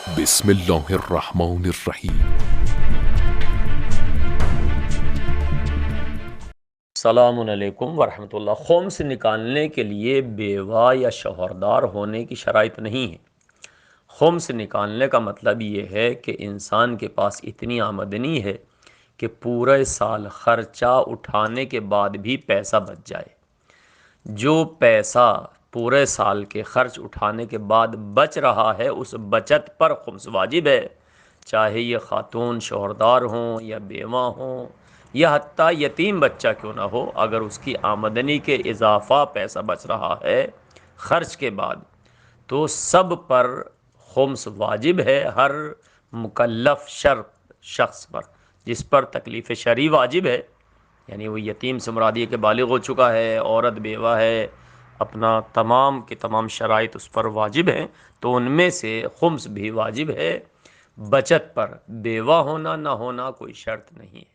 بسم اللہ الرحمن الرحیم۔ السلام علیکم ورحمۃ اللہ۔ خمس نکالنے کے لیے بیوہ یا شوہردار ہونے کی شرائط نہیں ہے۔ خمس نکالنے کا مطلب یہ ہے کہ انسان کے پاس اتنی آمدنی ہے کہ پورے سال خرچہ اٹھانے کے بعد بھی پیسہ بچ جائے۔ جو پیسہ پورے سال کے خرچ اٹھانے کے بعد بچ رہا ہے اس بچت پر خمس واجب ہے، چاہے یہ خاتون شوہردار ہوں یا بیوہ ہوں یا حتیٰ یتیم بچہ کیوں نہ ہو۔ اگر اس کی آمدنی کے اضافہ پیسہ بچ رہا ہے خرچ کے بعد تو سب پر خمس واجب ہے، ہر مکلف شخص پر جس پر تکلیف شرعی واجب ہے، یعنی وہ یتیم سے مراد یہ کہ بالغ ہو چکا ہے، عورت بیوہ ہے، اپنا تمام کی تمام شرائط اس پر واجب ہیں، تو ان میں سے خمس بھی واجب ہے۔ بچت پر بیوہ ہونا نہ ہونا کوئی شرط نہیں ہے۔